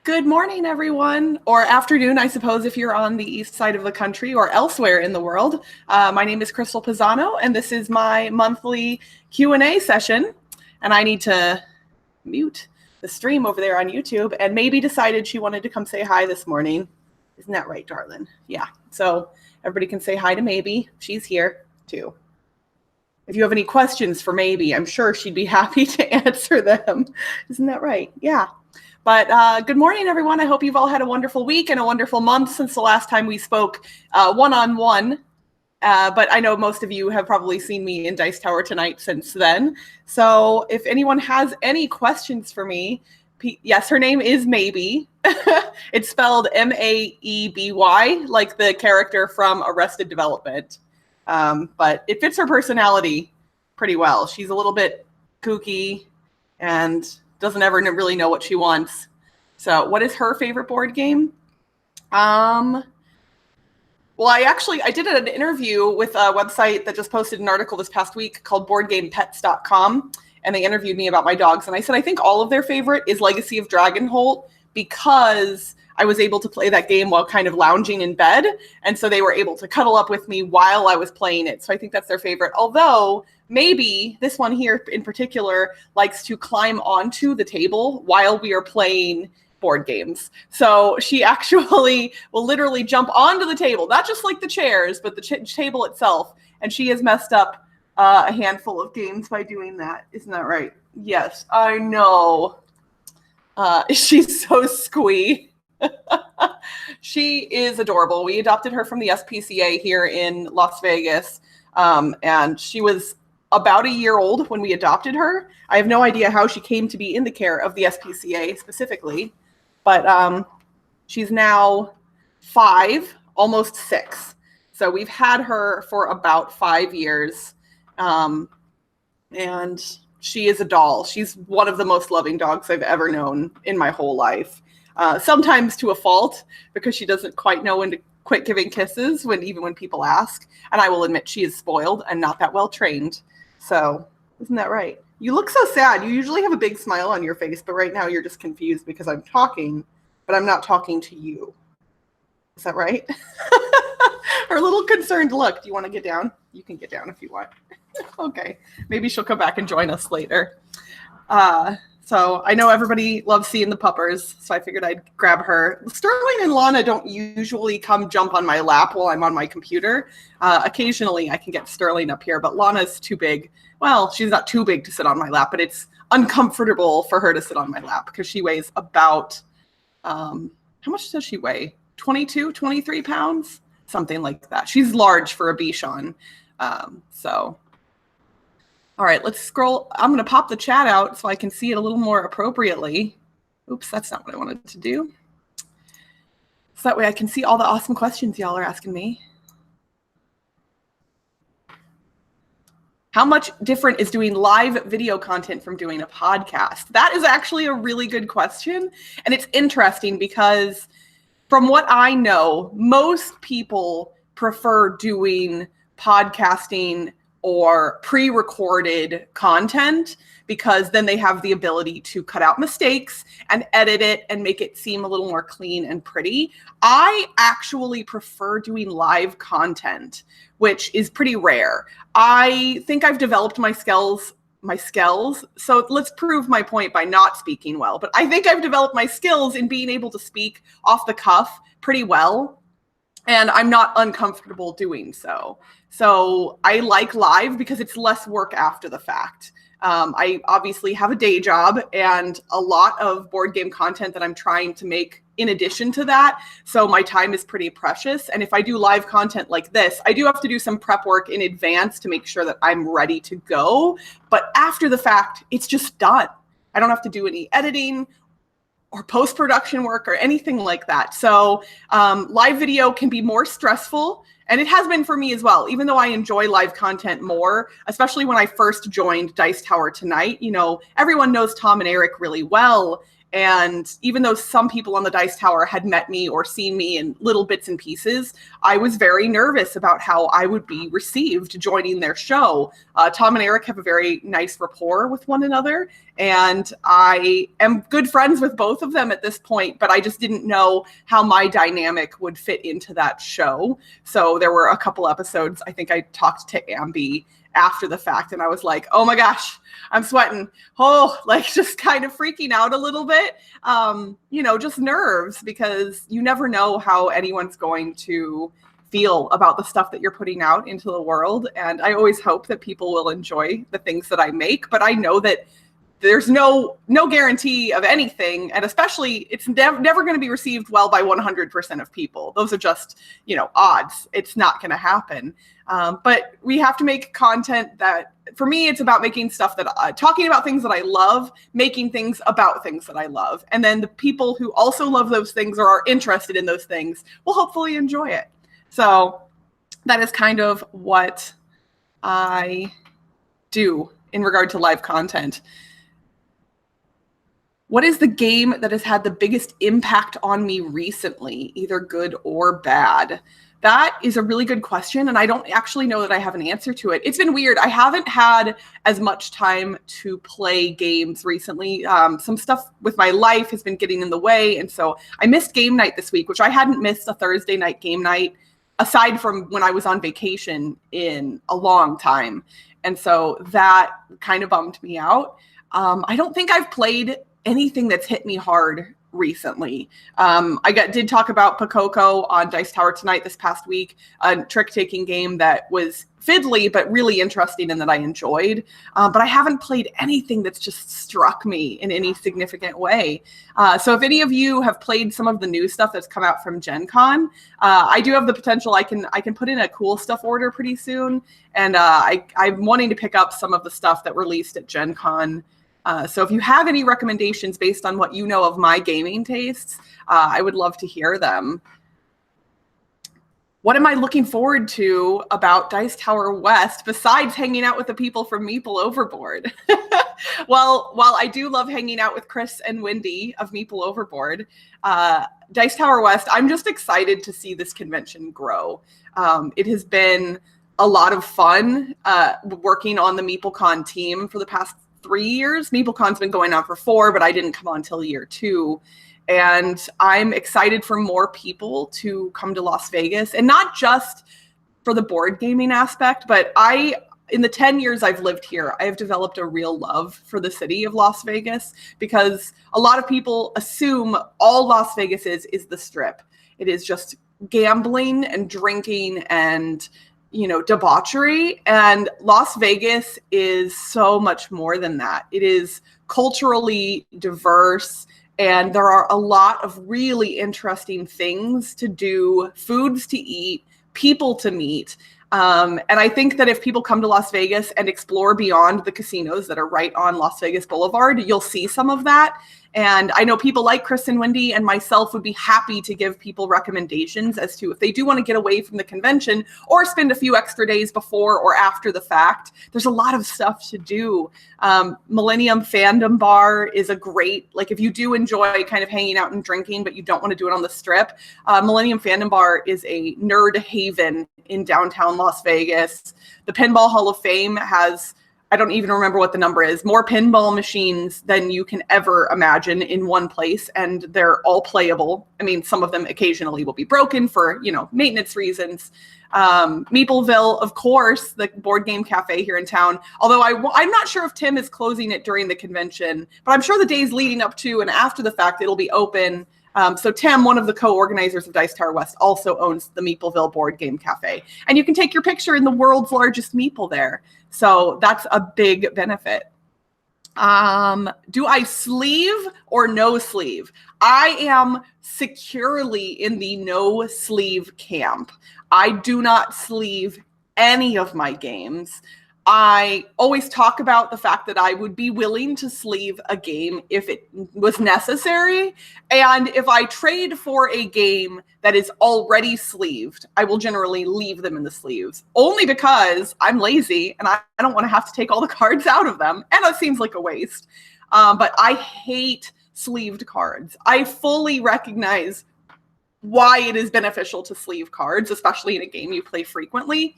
Good morning, everyone, or afternoon, I suppose, if you're on the east side of the country or elsewhere in the world. My name is Crystal Pisano, and this is my monthly Q&A session. And I need to mute the stream over there on YouTube. And Maybe decided she wanted to come say hi this morning. Isn't that right, darling? Yeah. So everybody can say hi to Maybe. She's here, too. If you have any questions for Maybe, I'm sure she'd be happy to answer them. Isn't that right? Yeah. But good morning, everyone. I hope you've all had a wonderful week and a wonderful month since the last time we spoke one-on-one. But I know most of you have probably seen me in Dice Tower tonight since then. So if anyone has any questions for me, yes, her name is Maybe. It's spelled M-A-E-B-Y, like the character from Arrested Development. But it fits her personality pretty well. She's a little bit kooky and doesn't ever really know what she wants. So what is her favorite board game? Well, I did an interview with a website that just posted an article this past week called boardgamepets.com. And they interviewed me about my dogs. And I said, I think all of their favorite is Legacy of Dragonholt because I was able to play that game while kind of lounging in bed. And so they were able to cuddle up with me while I was playing it. So I think that's their favorite. Although Maybe this one here in particular likes to climb onto the table while we are playing board games. So she actually will literally jump onto the table, not just like the chairs, but the table itself. And she has messed up a handful of games by doing that. Isn't that right? Yes, I know. She's so squee. She is adorable. We adopted her from the SPCA here in Las Vegas. And she was about a year old when we adopted her. I have no idea how she came to be in the care of the SPCA specifically, but she's now 5, almost 6. So we've had her for about 5 years, and she is a doll. She's one of the most loving dogs I've ever known in my whole life. Sometimes to a fault because she doesn't quite know when to quit giving kisses even when people ask. And I will admit she is spoiled and not that well trained. So isn't that right? You look so sad. You usually have a big smile on your face, but right now you're just confused because I'm talking, but I'm not talking to you. Is that right? Her little concerned look. Do you want to get down? You can get down if you want. Okay. Maybe she'll come back and join us later. So I know everybody loves seeing the puppers, so I figured I'd grab her. Sterling and Lana don't usually come jump on my lap while I'm on my computer. Occasionally I can get Sterling up here, but Lana's too big. Well, she's not too big to sit on my lap, but it's uncomfortable for her to sit on my lap because she weighs about, how much does she weigh? 22, 23 pounds? Something like that. She's large for a Bichon. All right, let's scroll. I'm going to pop the chat out so I can see it a little more appropriately. Oops, that's not what I wanted to do. So that way I can see all the awesome questions y'all are asking me. How much different is doing live video content from doing a podcast? That is actually a really good question. And it's interesting because from what I know, most people prefer doing podcasting or pre-recorded content because then they have the ability to cut out mistakes and edit it and make it seem a little more clean and pretty. I actually prefer doing live content, which is pretty rare. I think I've developed my skills. So let's prove my point by not speaking well. But I think I've developed my skills in being able to speak off the cuff pretty well. And I'm not uncomfortable doing so. So I like live because it's less work after the fact. I obviously have a day job and a lot of board game content that I'm trying to make in addition to that. So my time is pretty precious. And if I do live content like this, I do have to do some prep work in advance to make sure that I'm ready to go. But after the fact, it's just done. I don't have to do any editing or post-production work or anything like that. So live video can be more stressful, and it has been for me as well, even though I enjoy live content more, especially when I first joined Dice Tower Tonight. You know, everyone knows Tom and Eric really well, And even though some people on the Dice Tower had met me or seen me in little bits and pieces, I was very nervous about how I would be received joining their show. Tom and Eric have a very nice rapport with one another, and I am good friends with both of them at this point, but I just didn't know how my dynamic would fit into that show. So there were a couple episodes, I think I talked to Ambi after the fact, and I was like, oh my gosh, I'm sweating. Oh, like just kind of freaking out a little bit. Just nerves, because you never know how anyone's going to feel about the stuff that you're putting out into the world. And I always hope that people will enjoy the things that I make, but I know that there's no guarantee of anything. And especially it's never going to be received well by 100% of people. Those are just, odds. It's not going to happen. But we have to make content that, for me, it's about making stuff that talking about things that I love, making things about things that I love. And then the people who also love those things or are interested in those things will hopefully enjoy it. So that is kind of what I do in regard to live content. What is the game that has had the biggest impact on me recently, either good or bad? That is a really good question, and I don't actually know that I have an answer to it. It's been weird. I haven't had as much time to play games recently. Some stuff with my life has been getting in the way, and so I missed game night this week, which I hadn't missed a Thursday night game night, aside from when I was on vacation, in a long time. And so that kind of bummed me out. I don't think I've played anything that's hit me hard recently. Did talk about Pakoko on Dice Tower tonight this past week, a trick-taking game that was fiddly but really interesting and that I enjoyed. But I haven't played anything that's just struck me in any significant way. So if any of you have played some of the new stuff that's come out from Gen Con, I do have the potential. I can put in a cool stuff order pretty soon. And I'm wanting to pick up some of the stuff that released at Gen Con. So if you have any recommendations based on what you know of my gaming tastes, I would love to hear them. What am I looking forward to about Dice Tower West besides hanging out with the people from Meeple Overboard? Well, while I do love hanging out with Chris and Wendy of Meeple Overboard, Dice Tower West, I'm just excited to see this convention grow. It has been a lot of fun working on the MeepleCon team for the past 3 years. MeepleCon's been going on for 4, but I didn't come on until year 2. And I'm excited for more people to come to Las Vegas, and not just for the board gaming aspect, but in the 10 years I've lived here, I have developed a real love for the city of Las Vegas, because a lot of people assume all Las Vegas is the Strip. It is just gambling and drinking and debauchery. And Las Vegas is so much more than that. It is culturally diverse, and there are a lot of really interesting things to do, foods to eat, people to meet. And I think that if people come to Las Vegas and explore beyond the casinos that are right on Las Vegas Boulevard, you'll see some of that. And I know people like Chris and Wendy and myself would be happy to give people recommendations as to if they do want to get away from the convention or spend a few extra days before or after the fact. There's a lot of stuff to do. Millennium Fandom Bar is a great, if you do enjoy kind of hanging out and drinking, but you don't want to do it on the Strip, Millennium Fandom Bar is a nerd haven in downtown Las Vegas. The Pinball Hall of Fame has, I don't even remember what the number is, more pinball machines than you can ever imagine in one place, and they're all playable. I mean, some of them occasionally will be broken for, maintenance reasons. Meepleville, of course, the board game cafe here in town, although I'm not sure if Tim is closing it during the convention, but I'm sure the days leading up to and after the fact, it'll be open. So Tim, one of the co-organizers of Dice Tower West, also owns the Meepleville Board Game Cafe. And you can take your picture in the world's largest meeple there. So that's a big benefit. Do I sleeve or no sleeve? I am securely in the no sleeve camp. I do not sleeve any of my games. I always talk about the fact that I would be willing to sleeve a game if it was necessary. And if I trade for a game that is already sleeved, I will generally leave them in the sleeves, only because I'm lazy and I don't want to have to take all the cards out of them. And it seems like a waste. But I hate sleeved cards. I fully recognize why it is beneficial to sleeve cards, especially in a game you play frequently.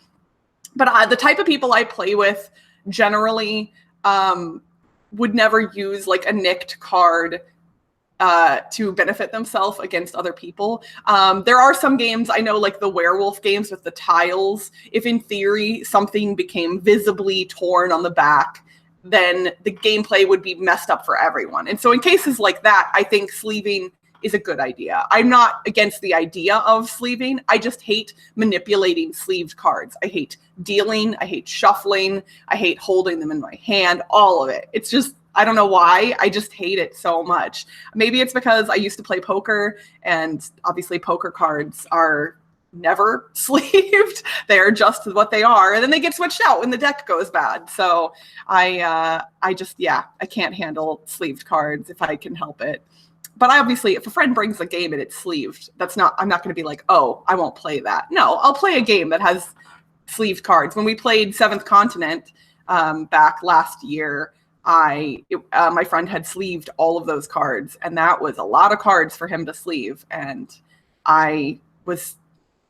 But the type of people I play with generally would never use like a nicked card to benefit themselves against other people. There are some games I know, like the werewolf games with the tiles. If in theory something became visibly torn on the back, then the gameplay would be messed up for everyone. And so in cases like that, I think sleeving is a good idea. I'm not against the idea of sleeving. I just hate manipulating sleeved cards. I hate dealing. I hate shuffling. I hate holding them in my hand, all of it. It's just, I don't know why. I just hate it so much. Maybe it's because I used to play poker, and obviously poker cards are never sleeved. They're just what they are, and then they get switched out when the deck goes bad. So I can't handle sleeved cards if I can help it. But obviously, if a friend brings a game and it's sleeved, I'm not going to be like, oh, I won't play that. No, I'll play a game that has sleeved cards. When we played Seventh Continent back last year, my friend had sleeved all of those cards, and that was a lot of cards for him to sleeve. And I was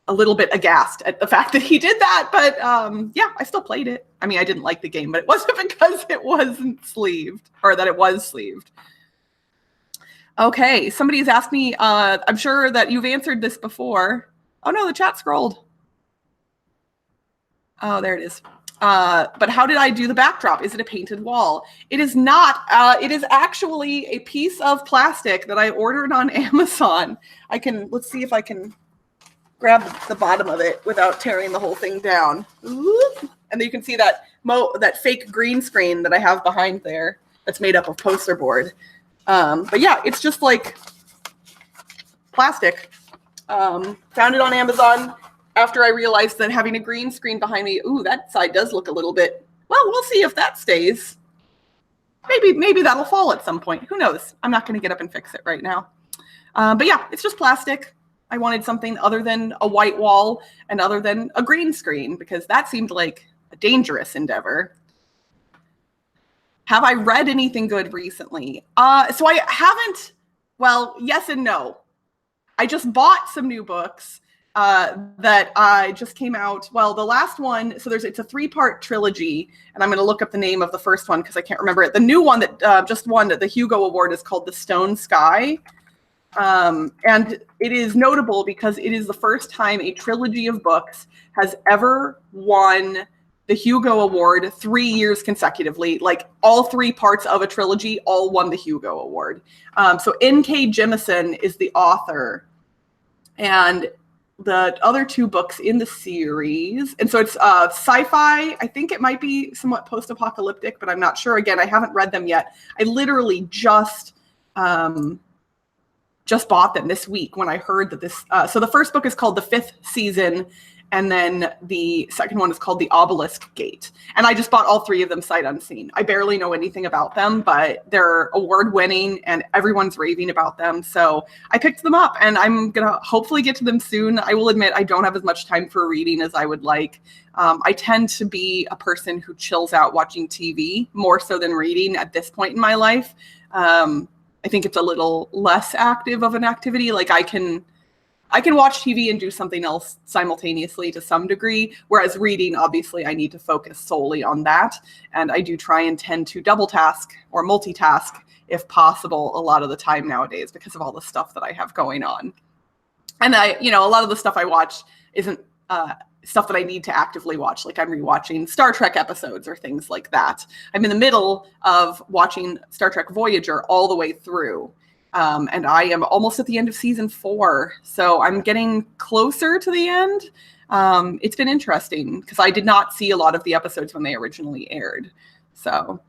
a little bit aghast at the fact that he did that. But I still played it. I mean, I didn't like the game, but it wasn't because it wasn't sleeved, or that it was sleeved. Okay, somebody's asked me, I'm sure that you've answered this before. Oh no, the chat scrolled. Oh, there it is. But how did I do the backdrop? Is it a painted wall? It is not. It is actually a piece of plastic that I ordered on Amazon. Let's see if I can grab the bottom of it without tearing the whole thing down. Ooh. And then you can see that fake green screen that I have behind there that's made up of poster board. But yeah, it's just like plastic. Found it on Amazon after I realized that having a green screen behind me, that side does look a little bit, well, we'll see if that stays. Maybe that'll fall at some point. Who knows? I'm not going to get up and fix it right now. But yeah, it's just plastic. I wanted something other than a white wall and other than a green screen, because that seemed like a dangerous endeavor. Have I read anything good recently? So I haven't. Well, yes and no. I just bought some new books that just came out. Well, the last one, so it's a 3-part trilogy, and I'm going to look up the name of the first one because I can't remember it. The new one that just won the Hugo Award is called The Stone Sky. And it is notable because it is the first time a trilogy of books has ever won the Hugo Award 3 years consecutively. Like all 3 parts of a trilogy all won the Hugo Award. So N.K. Jemisin is the author, and the other 2 books in the series. And so it's sci-fi. I think it might be somewhat post-apocalyptic, but I'm not sure. Again, I haven't read them yet. I literally just bought them this week when I heard that this. So the first book is called The Fifth Season, and then the second one is called The Obelisk Gate. And I just bought all 3 of them sight unseen. I barely know anything about them, but they're award-winning and everyone's raving about them. So I picked them up, and I'm going to hopefully get to them soon. I will admit I don't have as much time for reading as I would like. I tend to be a person who chills out watching TV more so than reading at this point in my life. I think it's a little less active of an activity. Like I can watch TV and do something else simultaneously to some degree, whereas reading, obviously, I need to focus solely on that. And I do try and tend to double task or multitask if possible a lot of the time nowadays because of all the stuff that I have going on. And a lot of the stuff I watch isn't stuff that I need to actively watch. Like I'm rewatching Star Trek episodes or things like that. I'm in the middle of watching Star Trek Voyager all the way through. And I am almost at the end of season 4. So I'm getting closer to the end. It's been interesting because I did not see a lot of the episodes when they originally aired. So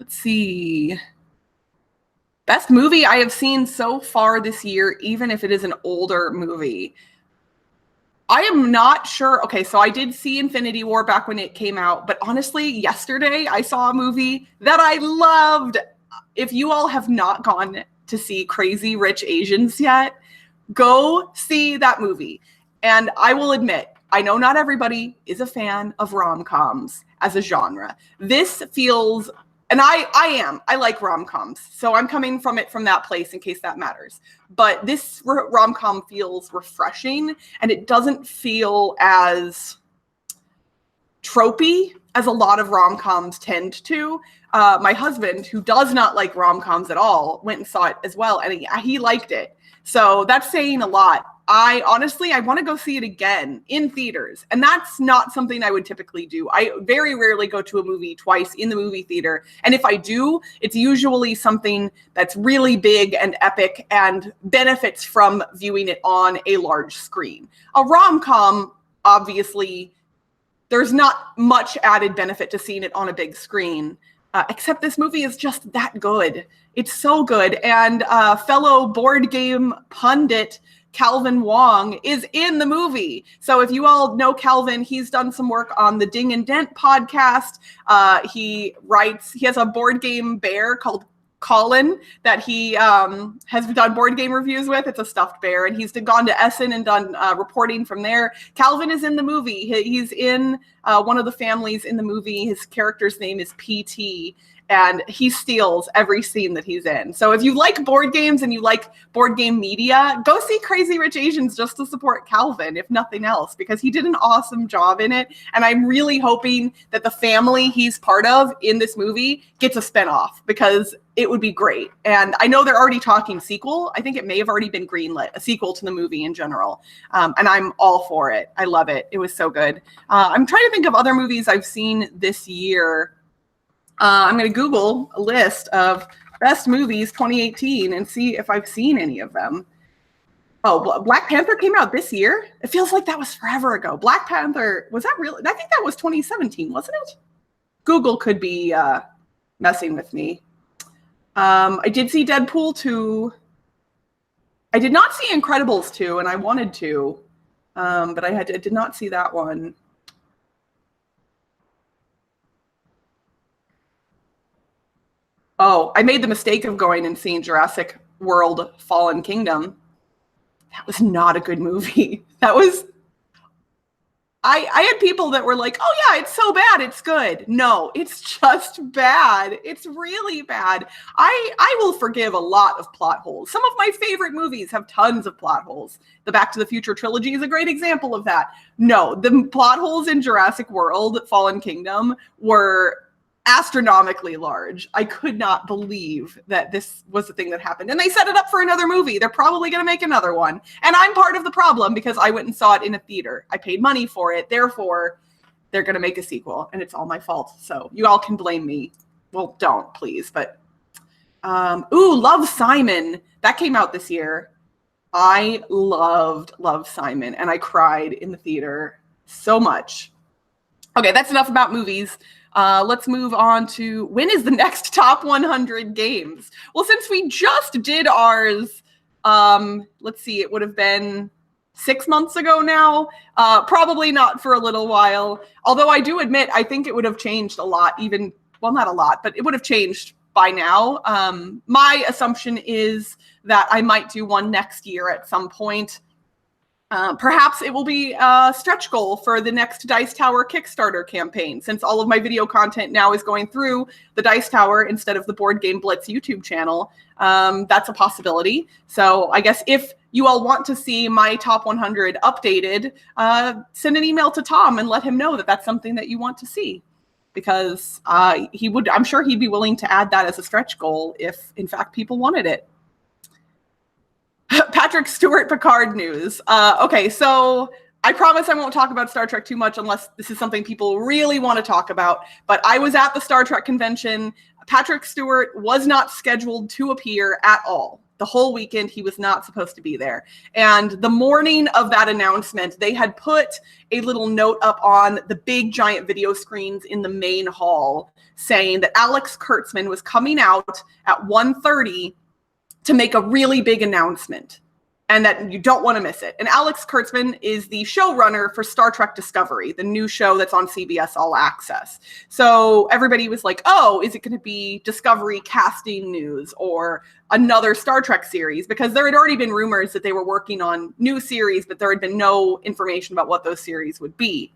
let's see. Best movie I have seen so far this year, even if it is an older movie. I am not sure. Okay, so I did see Infinity War back when it came out, but honestly, yesterday I saw a movie that I loved. If you all have not gone to see Crazy Rich Asians yet, go see that movie. And I will admit, I know not everybody is a fan of rom-coms as a genre. This feels And I like rom-coms. So I'm coming from that place in case that matters. But this rom-com feels refreshing, and it doesn't feel as tropey as a lot of rom-coms tend to. My husband, who does not like rom-coms at all, went and saw it as well, and he liked it. So that's saying a lot. I want to go see it again in theaters. And that's not something I would typically do. I very rarely go to a movie twice in the movie theater. And if I do, it's usually something that's really big and epic and benefits from viewing it on a large screen. A rom-com, obviously, there's not much added benefit to seeing it on a big screen. Except this movie is just that good. It's so good. And fellow board game pundit Calvin Wong is in the movie. So if you all know Calvin, he's done some work on the Ding and Dent podcast. He has a board game bear called Colin that he has done board game reviews with. It's a stuffed bear, and he's gone to Essen and done reporting from there. Calvin is in the movie. He's in one of the families in the movie. His character's name is PT, and he steals every scene that he's in. So if you like board games and you like board game media, go see Crazy Rich Asians just to support Calvin, if nothing else, because he did an awesome job in it. And I'm really hoping that the family he's part of in this movie gets a spinoff, because it would be great. And I know they're already talking sequel. I think it may have already been greenlit, a sequel to the movie in general. And I'm all for it. I love it. It was so good. I'm trying to think of other movies I've seen this year. I'm going to Google a list of best movies 2018 and see if I've seen any of them. Oh, Black Panther came out this year? It feels like that was forever ago. Black Panther, was that really? I think that was 2017, wasn't it? Google could be messing with me. I did see Deadpool 2. I did not see Incredibles 2, and I wanted to, but I did not see that one. Oh, I made the mistake of going and seeing Jurassic World Fallen Kingdom. That was not a good movie. I had people that were like, oh yeah, it's so bad, it's good. No, it's just bad. It's really bad. I will forgive a lot of plot holes. Some of my favorite movies have tons of plot holes. The Back to the Future trilogy is a great example of that. No, the plot holes in Jurassic World Fallen Kingdom were astronomically large. I could not believe that this was the thing that happened. And they set it up for another movie. They're probably going to make another one. And I'm part of the problem because I went and saw it in a theater. I paid money for it. Therefore, they're going to make a sequel, and it's all my fault. So you all can blame me. Well, don't, please. But, Love, Simon. That came out this year. I loved Love, Simon, and I cried in the theater so much. Okay, that's enough about movies. Let's move on to when is the next top 100 games? Well, since we just did ours, let's see, it would have been 6 months ago now. Probably not for a little while. Although I do admit, I think it would have changed a lot, not a lot, but it would have changed by now. My assumption is that I might do one next year at some point. Perhaps it will be a stretch goal for the next Dice Tower Kickstarter campaign, since all of my video content now is going through the Dice Tower instead of the Board Game Blitz YouTube channel. That's a possibility. So I guess if you all want to see my top 100 updated, send an email to Tom and let him know that that's something that you want to see. Because I'm sure he'd be willing to add that as a stretch goal if, in fact, people wanted it. Patrick Stewart Picard news. Okay, so I promise I won't talk about Star Trek too much unless this is something people really want to talk about. But I was at the Star Trek convention. Patrick Stewart was not scheduled to appear at all. The whole weekend, he was not supposed to be there. And the morning of that announcement, they had put a little note up on the big giant video screens in the main hall saying that Alex Kurtzman was coming out at 1:30 to make a really big announcement and that you don't want to miss it. And Alex Kurtzman is the showrunner for Star Trek Discovery, the new show that's on CBS All Access. So everybody was like, oh, is it going to be Discovery casting news or another Star Trek series? Because there had already been rumors that they were working on new series, but there had been no information about what those series would be.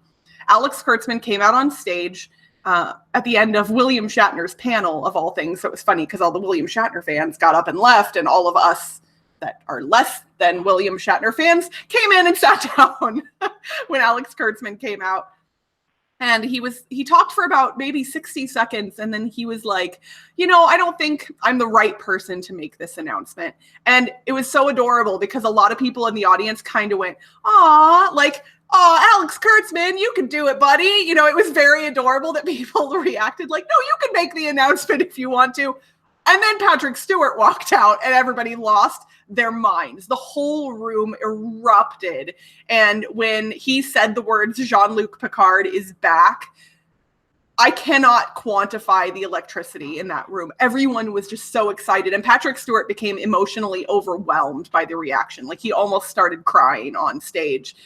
Alex Kurtzman came out on stage at the end of William Shatner's panel, of all things. So it was funny because all the William Shatner fans got up and left, and all of us that are less than William Shatner fans came in and sat down when Alex Kurtzman came out. And he talked for about maybe 60 seconds. And then he was like, I don't think I'm the right person to make this announcement. And it was so adorable because a lot of people in the audience kind of went, "Aw," like, "Oh, Alex Kurtzman, you can do it, buddy." It was very adorable that people reacted like, "No, you can make the announcement if you want to." And then Patrick Stewart walked out and everybody lost their minds. The whole room erupted. And when he said the words, "Jean-Luc Picard is back," I cannot quantify the electricity in that room. Everyone was just so excited. And Patrick Stewart became emotionally overwhelmed by the reaction. Like, he almost started crying on stage.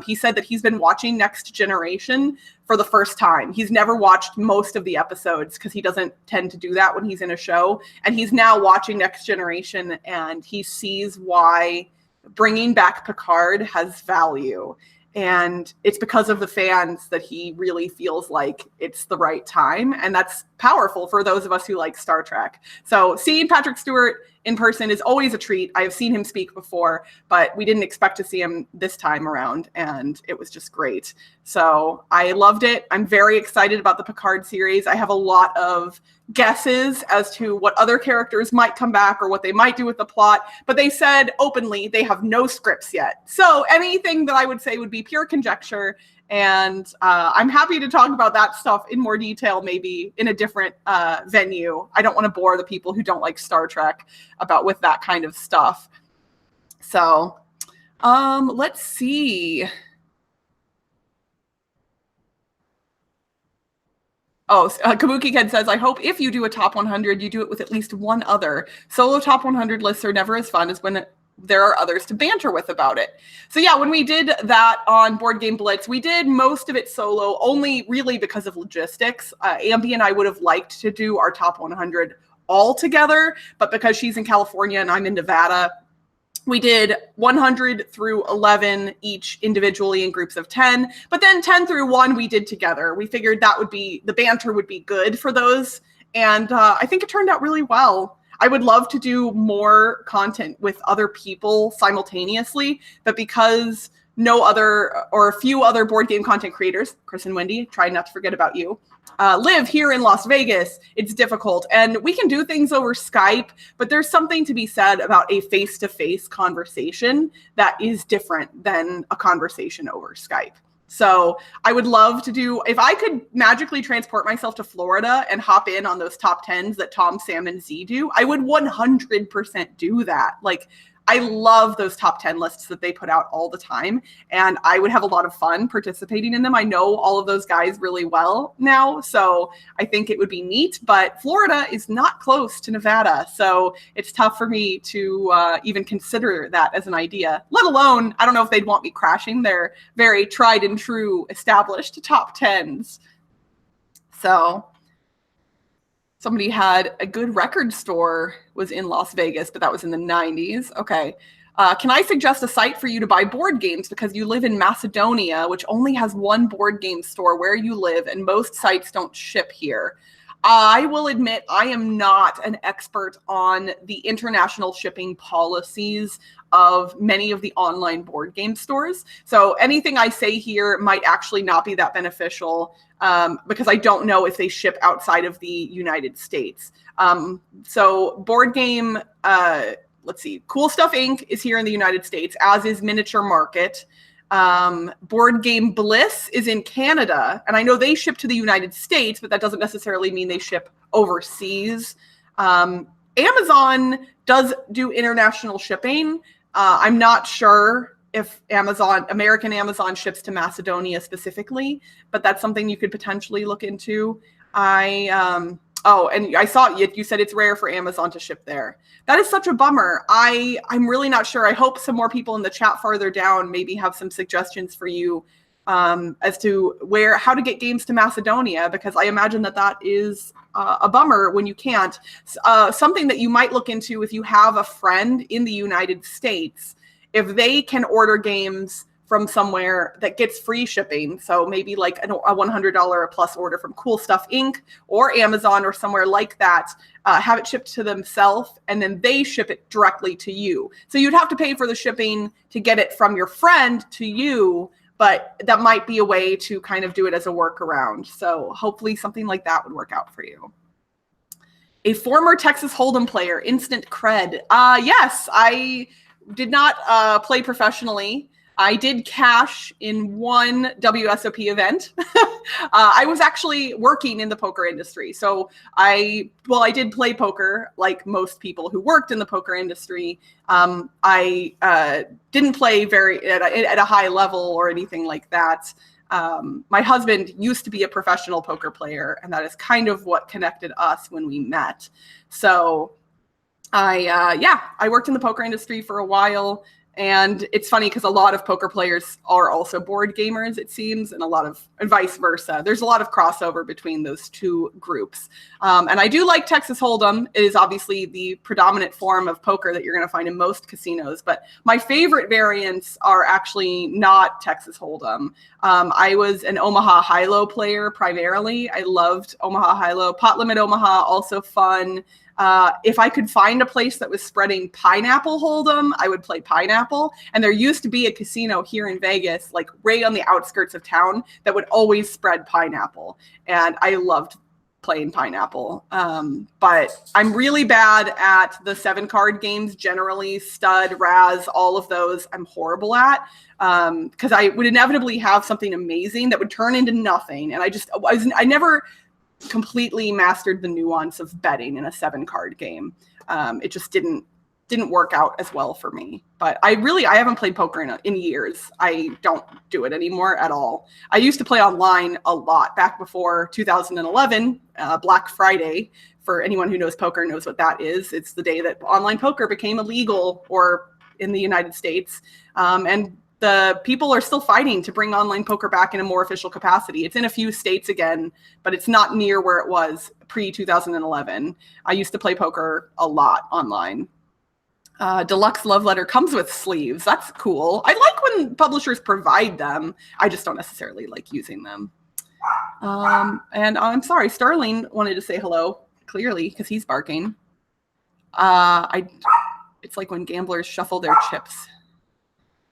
He said that he's been watching Next Generation for the first time. He's never watched most of the episodes because he doesn't tend to do that when he's in a show. And he's now watching Next Generation, and he sees why bringing back Picard has value. And it's because of the fans that he really feels like it's the right time. And that's powerful for those of us who like Star Trek. So seeing Patrick Stewart in person is always a treat. I have seen him speak before, but we didn't expect to see him this time around. And it was just great. So I loved it. I'm very excited about the Picard series. I have a lot of guesses as to what other characters might come back or what they might do with the plot, but they said openly they have no scripts yet. So anything that I would say would be pure conjecture, and I'm happy to talk about that stuff in more detail, maybe in a different venue. I don't want to bore the people who don't like Star Trek with that kind of stuff. So let's see. Oh, Kabuki Kid says, "I hope if you do a top 100, you do it with at least one other. Solo top 100 lists are never as fun as when there are others to banter with about it." So yeah, when we did that on Board Game Blitz, we did most of it solo, only really because of logistics. Ambi and I would have liked to do our top 100 all together, but because she's in California and I'm in Nevada, we did 100 through 11 each individually in groups of 10, but then 10 through 1 we did together. We figured that would be, the banter would be good for those, and I think it turned out really well. I would love to do more content with other people simultaneously, but because no other, or a few other board game content creators, Chris and Wendy, try not to forget about you, live here in Las Vegas, it's difficult. And we can do things over Skype, but there's something to be said about a face-to-face conversation that is different than a conversation over Skype. So I would love to do, if I could magically transport myself to Florida and hop in on those top 10s that Tom, Sam, and Z do, I would 100% do that. Like, I love those top 10 lists that they put out all the time, and I would have a lot of fun participating in them. I know all of those guys really well now, so I think it would be neat, but Florida is not close to Nevada, so it's tough for me to even consider that as an idea, let alone, I don't know if they'd want me crashing their very tried and true established top 10s. So somebody had a good record store was in Las Vegas, but that was in the 90s. Okay. Can I suggest a site for you to buy board games because you live in Macedonia, which only has one board game store where you live, and most sites don't ship here? I will admit I am not an expert on the international shipping policies of many of the online board game stores. So anything I say here might actually not be that beneficial because I don't know if they ship outside of the United States. So board game, let's see, Cool Stuff Inc. is here in the United States, as is Miniature Market. Board Game Bliss is in Canada, and I know they ship to the United States, but that doesn't necessarily mean they ship overseas. Amazon does do international shipping. I'm not sure if American Amazon ships to Macedonia specifically, but that's something you could potentially look into. Oh, and I saw you said it's rare for Amazon to ship there. That is such a bummer. I'm really not sure. I hope some more people in the chat farther down maybe have some suggestions for you as to how to get games to Macedonia, because I imagine that is a bummer when you can't. Something that you might look into if you have a friend in the United States, if they can order games from somewhere that gets free shipping. So maybe like a $100 plus order from Cool Stuff Inc. or Amazon or somewhere like that, have it shipped to themselves, and then they ship it directly to you. So you'd have to pay for the shipping to get it from your friend to you, but that might be a way to kind of do it as a workaround. So hopefully something like that would work out for you. A former Texas Hold'em player, instant cred. Yes, I did not play professionally. I did cash in one WSOP event. I was actually working in the poker industry. So I did play poker like most people who worked in the poker industry. I didn't play at a high level or anything like that. My husband used to be a professional poker player, and that is kind of what connected us when we met. So I worked in the poker industry for a while. And it's funny because a lot of poker players are also board gamers, it seems, and vice versa. There's a lot of crossover between those two groups. And I do like Texas Hold'em. It is obviously the predominant form of poker that you're going to find in most casinos. But my favorite variants are actually not Texas Hold'em. I was an Omaha High-Low player primarily. I loved Omaha High-Low. Pot Limit Omaha, also fun. If I could find a place that was spreading Pineapple Hold'em, I would play Pineapple. And there used to be a casino here in Vegas, like right on the outskirts of town, that would always spread Pineapple. And I loved playing Pineapple. But I'm really bad at the 7-card games generally, stud, Raz, all of those I'm horrible at. Because I would inevitably have something amazing that would turn into nothing. And I never completely mastered the nuance of betting in a 7-card game. It just didn't work out as well for me. But I haven't played poker in years. I don't do it anymore at all. I used to play online a lot back before 2011, Black Friday. For anyone who knows poker knows what that is. It's the day that online poker became illegal, or in the United States. And the people are still fighting to bring online poker back in a more official capacity. It's in a few states again, but it's not near where it was pre-2011. I used to play poker a lot online. Deluxe Love Letter comes with sleeves. That's cool. I like when publishers provide them. I just don't necessarily like using them. And I'm sorry, Starling wanted to say hello, clearly, because he's barking. It's like when gamblers shuffle their chips.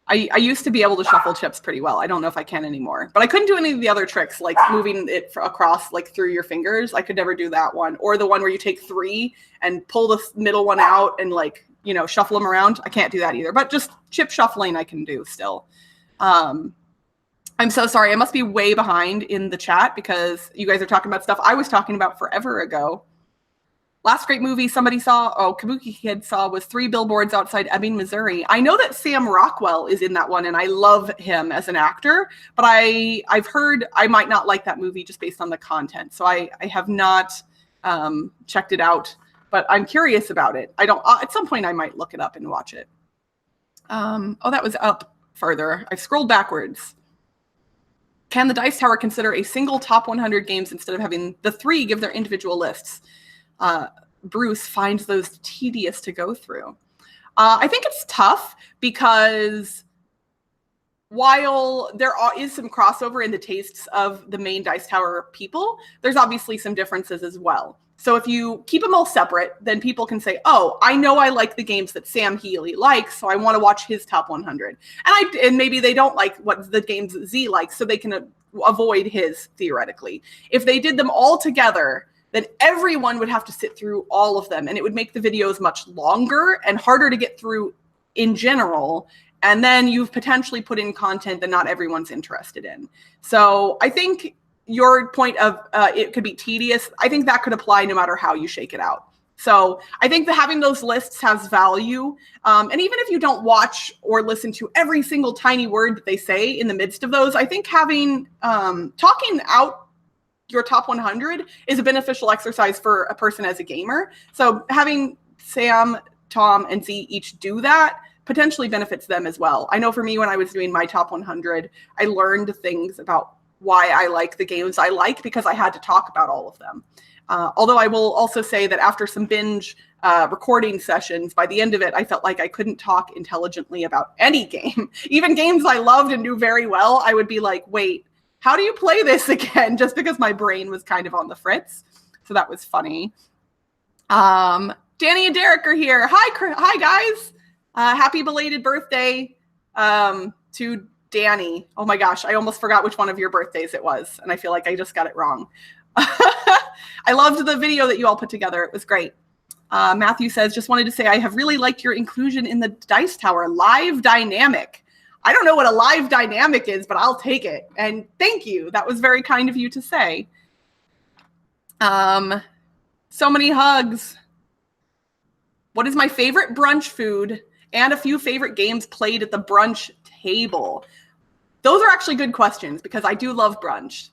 I used to be able to shuffle chips pretty well. I don't know if I can anymore. But I couldn't do any of the other tricks, like moving it across like through your fingers. I could never do that one. Or the one where you take 3 and pull the middle one out and shuffle them around. I can't do that either. But just chip shuffling I can do still. I'm so sorry. I must be way behind in the chat because you guys are talking about stuff I was talking about forever ago. Last great movie somebody saw, Kabuki Kid saw, was 3 Billboards Outside Ebbing, Missouri. I know that Sam Rockwell is in that one, and I love him as an actor, but I've heard I might not like that movie just based on the content. So I have not checked it out, but I'm curious about it. At some point I might look it up and watch it. That was up further. I've scrolled backwards. Can the Dice Tower consider a single top 100 games instead of having the 3 give their individual lists? Bruce finds those tedious to go through. I think it's tough because while there is some crossover in the tastes of the main Dice Tower people, there's obviously some differences as well. So if you keep them all separate, then people can say, oh, I know I like the games that Sam Healy likes, so I want to watch his top 100. And maybe they don't like what the games that Z likes, so they can avoid his, theoretically. If they did them all together, then everyone would have to sit through all of them, and it would make the videos much longer and harder to get through in general. And then you've potentially put in content that not everyone's interested in. So I think your point of it could be tedious, I think that could apply no matter how you shake it out. So I think that having those lists has value. And even if you don't watch or listen to every single tiny word that they say in the midst of those, I think having talking out your top 100 is a beneficial exercise for a person as a gamer. So having Sam, Tom, and Z each do that potentially benefits them as well. I know for me, when I was doing my top 100, I learned things about why I like the games I like because I had to talk about all of them. Although I will also say that after some binge recording sessions, by the end of it, I felt like I couldn't talk intelligently about any game. Even games I loved and knew very well, I would be like, wait, how do you play this again? Just because my brain was kind of on the fritz. So that was funny. Danny and Derek are here. Hi guys. Happy belated birthday to Danny. Oh my gosh, I almost forgot which one of your birthdays it was, and I feel like I just got it wrong. I loved the video that you all put together. It was great. Matthew says, just wanted to say I have really liked your inclusion in the Dice Tower live dynamic. I don't know what a live dynamic is, but I'll take it. And thank you. That was very kind of you to say. So many hugs. What is my favorite brunch food and a few favorite games played at the brunch table? Those are actually good questions because I do love brunch.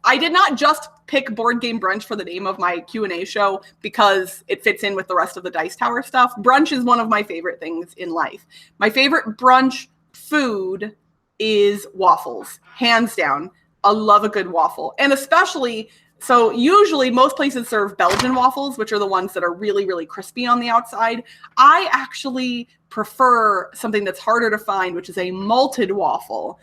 I did not just pick Board Game Brunch for the name of my Q&A show because it fits in with the rest of the Dice Tower stuff. Brunch is one of my favorite things in life. My favorite brunch food is waffles, hands down. I love a good waffle. And especially, so usually most places serve Belgian waffles, which are the ones that are really, really crispy on the outside. I actually prefer something that's harder to find, which is a malted waffle.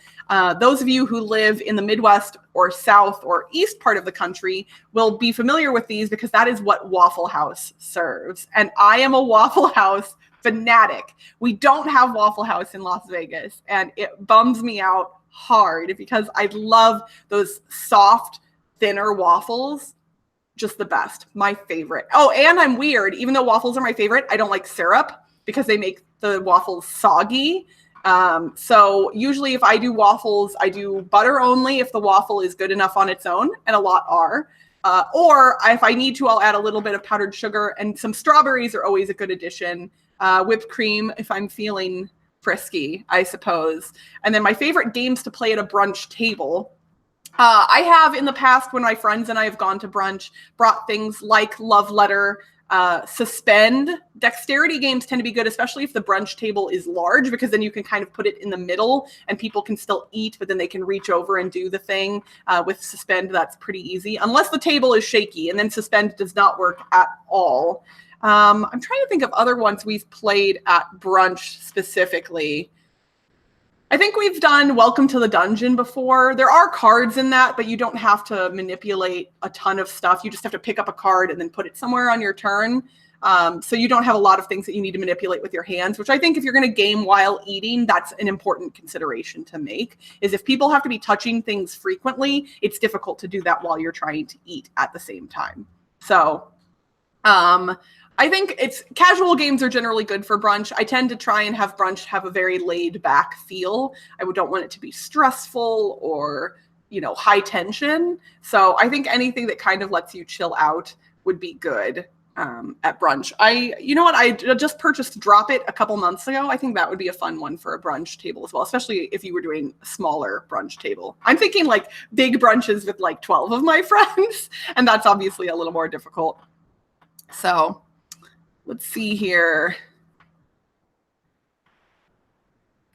Those of you who live in the Midwest or South or East part of the country will be familiar with these because that is what Waffle House serves. And I am a Waffle House fanatic. We don't have Waffle House in Las Vegas, and it bums me out hard because I love those soft, thinner waffles. Just the best. My favorite. Oh, and I'm weird. Even though waffles are my favorite, I don't like syrup because they make the waffles soggy. So usually if I do waffles, I do butter only if the waffle is good enough on its own, and a lot are. Or if I need to, I'll add a little bit of powdered sugar, and some strawberries are always a good addition. Whipped cream if I'm feeling frisky, I suppose. And then my favorite games to play at a brunch table. I have in the past, when my friends and I have gone to brunch, brought things like Love Letter, Suspend. Dexterity games tend to be good, especially if the brunch table is large, because then you can kind of put it in the middle and people can still eat, but then they can reach over and do the thing. With Suspend, that's pretty easy, unless the table is shaky, and then Suspend does not work at all. I'm trying to think of other ones we've played at brunch specifically. I think we've done Welcome to the Dungeon before. There are cards in that, but you don't have to manipulate a ton of stuff. You just have to pick up a card and then put it somewhere on your turn. So you don't have a lot of things that you need to manipulate with your hands, which I think if you're going to game while eating, that's an important consideration to make, is if people have to be touching things frequently, it's difficult to do that while you're trying to eat at the same time. So, I think casual games are generally good for brunch. I tend to try and have brunch have a very laid back feel. I don't want it to be stressful or, high tension. So I think anything that kind of lets you chill out would be good at brunch. I just purchased Drop It a couple months ago. I think that would be a fun one for a brunch table as well, especially if you were doing a smaller brunch table. I'm thinking like big brunches with like 12 of my friends, and that's obviously a little more difficult. So let's see here.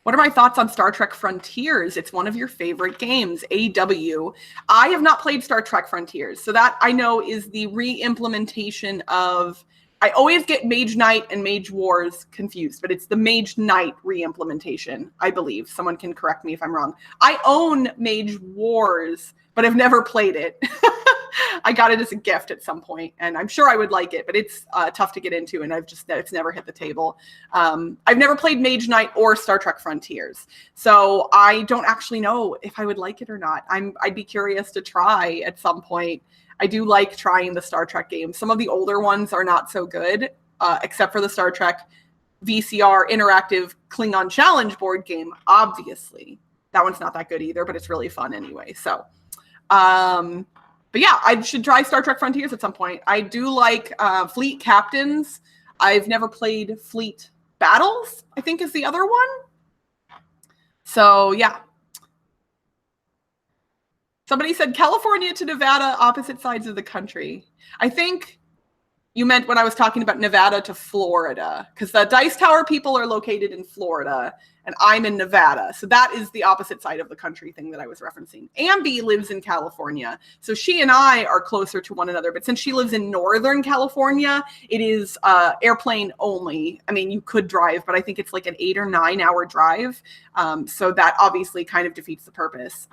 What are my thoughts on Star Trek Frontiers? It's one of your favorite games, AW. I have not played Star Trek Frontiers, so that I know is the re-implementation of, I always get Mage Knight and Mage Wars confused, but it's the Mage Knight re-implementation, I believe. Someone can correct me if I'm wrong. I own Mage Wars, but I've never played it. I got it as a gift at some point, and I'm sure I would like it, but it's tough to get into, and it's never hit the table. I've never played Mage Knight or Star Trek Frontiers, so I don't actually know if I would like it or not. I'd be curious to try at some point. I do like trying the Star Trek games. Some of the older ones are not so good, except for the Star Trek VCR interactive Klingon Challenge board game, obviously. That one's not that good either, but it's really fun anyway. So, but yeah, I should try Star Trek Frontiers at some point. I do like Fleet Captains. I've never played Fleet Battles, I think is the other one. So yeah. Somebody said California to Nevada, opposite sides of the country. I think you meant when I was talking about Nevada to Florida, because the Dice Tower people are located in Florida and I'm in Nevada. So that is the opposite side of the country thing that I was referencing. Ambi lives in California. So she and I are closer to one another. But since she lives in Northern California, it is airplane only. I mean, you could drive, but I think it's like an 8 or 9 hour drive. So that obviously kind of defeats the purpose.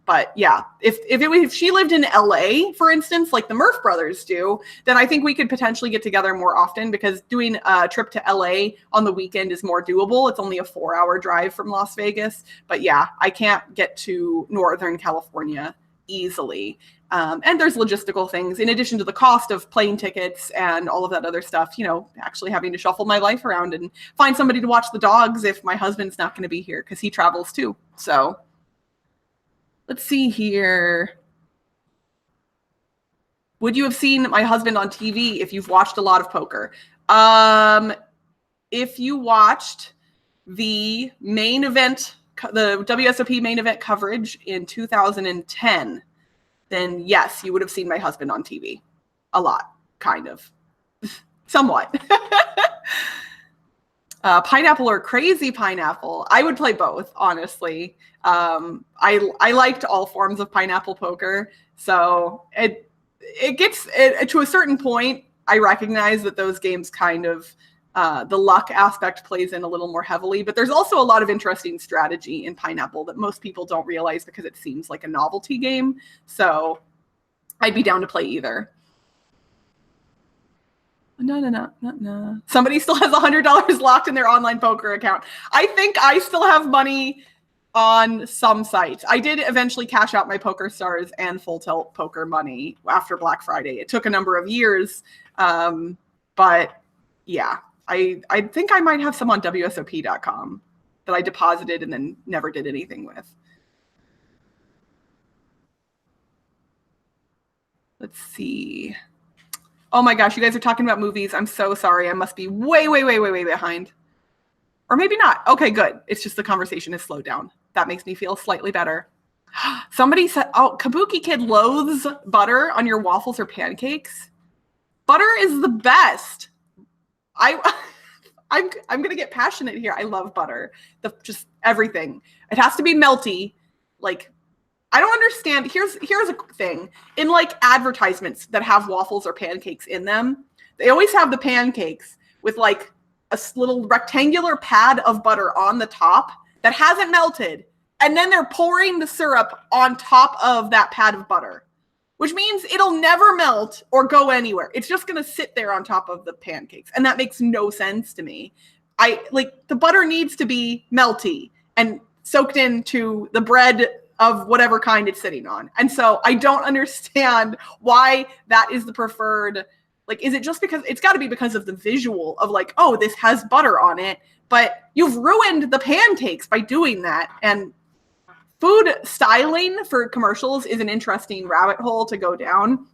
But yeah, if she lived in LA, for instance, like the Murph brothers do, then I think we could potentially get together more often, because doing a trip to LA on the weekend is more doable. It's only a 4-hour drive from Las Vegas. But yeah, I can't get to Northern California easily. And there's logistical things in addition to the cost of plane tickets and all of that other stuff, you know, actually having to shuffle my life around and find somebody to watch the dogs if my husband's not going to be here, because he travels too. So let's see here. Would you have seen my husband on TV if you've watched a lot of poker? If you watched the main event, the WSOP main event coverage in 2010, then yes, you would have seen my husband on TV. A lot, kind of. Somewhat. Pineapple or crazy pineapple? I would play both, honestly. I liked all forms of pineapple poker, so it gets to a certain point. I recognize that those games kind of the luck aspect plays in a little more heavily, but there's also a lot of interesting strategy in pineapple that most people don't realize because it seems like a novelty game. So I'd be down to play either. No. Somebody still has $100 locked in their online poker account. I think I still have money on some sites. I did eventually cash out my Poker Stars and Full Tilt poker money after Black Friday. It took a number of years, but yeah, I think I might have some on WSOP.com that I deposited and then never did anything with. Let's see. Oh my gosh, you guys are talking about movies. I'm so sorry. I must be way behind. Or maybe not. Okay, good. It's just the conversation has slowed down. That makes me feel slightly better. Somebody said, oh, Kabuki Kid loathes butter on your waffles or pancakes. Butter is the best. I'm going to get passionate here. I love butter. Just everything. It has to be melty. Like, I don't understand. Here's a thing. In like advertisements that have waffles or pancakes in them, they always have the pancakes with like a little rectangular pad of butter on the top that hasn't melted. And then they're pouring the syrup on top of that pad of butter, which means it'll never melt or go anywhere. It's just going to sit there on top of the pancakes. And that makes no sense to me. The butter needs to be melty and soaked into the bread of whatever kind it's sitting on. And so I don't understand why that is the preferred. Like, is it just because it's got to be because of the visual of like, oh, this has butter on it, but you've ruined the pancakes by doing that. And food styling for commercials is an interesting rabbit hole to go down.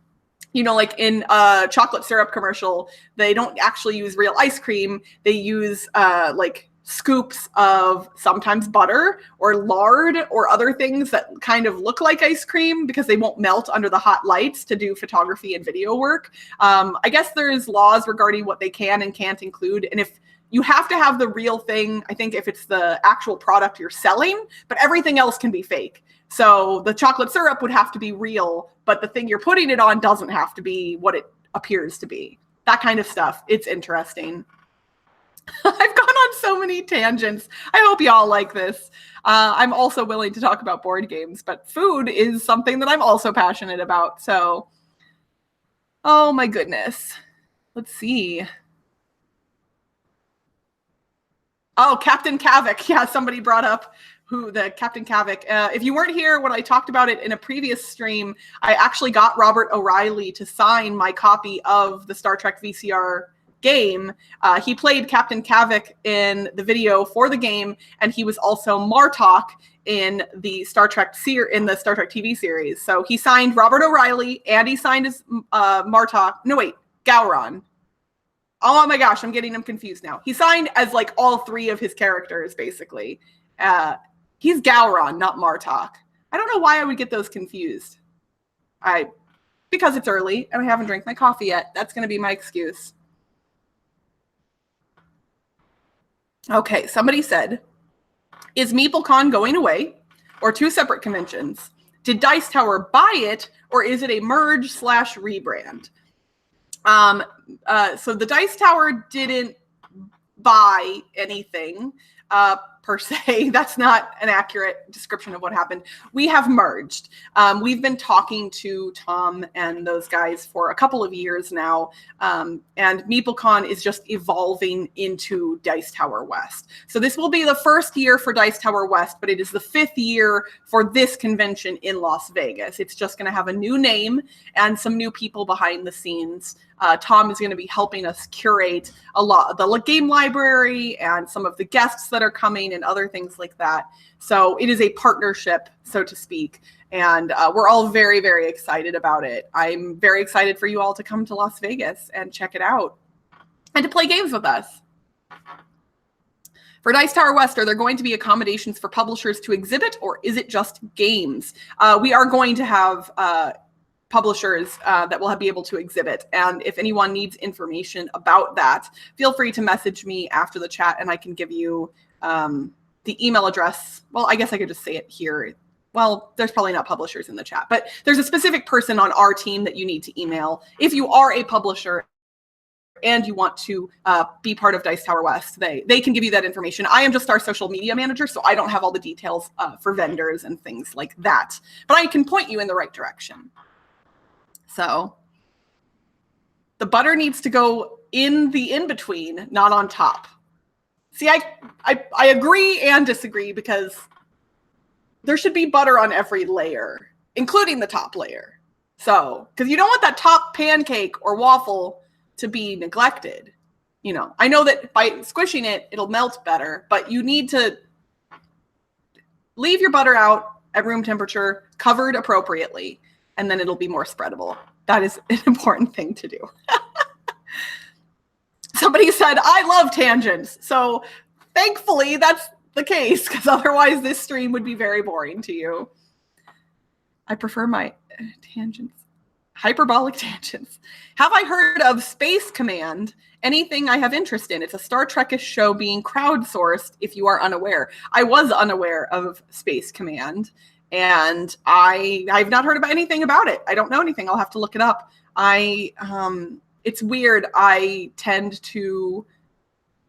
You know, like in a chocolate syrup commercial, they don't actually use real ice cream. They use like scoops of sometimes butter or lard or other things that kind of look like ice cream because they won't melt under the hot lights to do photography and video work. I guess there's laws regarding what they can and can't include. And if you have to have the real thing, I think if it's the actual product you're selling, but everything else can be fake. So the chocolate syrup would have to be real, but the thing you're putting it on doesn't have to be what it appears to be. That kind of stuff. It's interesting. I've gone on so many tangents. I hope y'all like this. I'm also willing to talk about board games, but food is something that I'm also passionate about. So, oh my goodness. Let's see. Oh, Captain Kavik. Yeah, somebody brought up who the Captain Kavik. If you weren't here when I talked about it in a previous stream, I actually got Robert O'Reilly to sign my copy of the Star Trek VCR game. He played Captain Kavik in the video for the game, and he was also Martok in the Star Trek TV series. So he signed Robert O'Reilly, and he signed as Martok. No, wait, Gowron. Oh my gosh, I'm getting him confused now. He signed as like all three of his characters, basically. He's Gowron, not Martok. I don't know why I would get those confused. because it's early and I haven't drank my coffee yet. That's going to be my excuse. Okay, somebody said, is MeepleCon going away or two separate conventions? Did Dice Tower buy it or is it a merge / rebrand? So the Dice Tower didn't buy anything per se. That's not an accurate description of what happened. We have merged. We've been talking to Tom and those guys for a couple of years now, and MeepleCon is just evolving into Dice Tower West. So this will be the first year for Dice Tower West, but it is the 5th year for this convention in Las Vegas. It's just going to have a new name and some new people behind the scenes. Tom is going to be helping us curate a lot of the game library and some of the guests that are coming and other things like that. So it is a partnership, so to speak. And we're all very, very excited about it. I'm very excited for you all to come to Las Vegas and check it out and to play games with us. For Dice Tower West, are there going to be accommodations for publishers to exhibit, or is it just games? We are going to have publishers that will be able to exhibit. And if anyone needs information about that, feel free to message me after the chat and I can give you the email address. Well, I guess I could just say it here. Well, there's probably not publishers in the chat, but there's a specific person on our team that you need to email. If you are a publisher and you want to be part of Dice Tower West, they can give you that information. I am just our social media manager, so I don't have all the details for vendors and things like that, but I can point you in the right direction. So the butter needs to go in the in-between, not on top. See, I agree and disagree because there should be butter on every layer, including the top layer. So, because you don't want that top pancake or waffle to be neglected. You know, I know that by squishing it, it'll melt better, but you need to leave your butter out at room temperature, covered appropriately, and then it'll be more spreadable. That is an important thing to do. Somebody said, I love tangents. So thankfully that's the case, because otherwise this stream would be very boring to you. I prefer my tangents. Hyperbolic tangents. Have I heard of Space Command? Anything I have interest in. It's a Star Trek-ish show being crowdsourced, if you are unaware. I was unaware of Space Command, and I've not heard about anything about it. I don't know anything. I'll have to look it up. It's weird. I tend to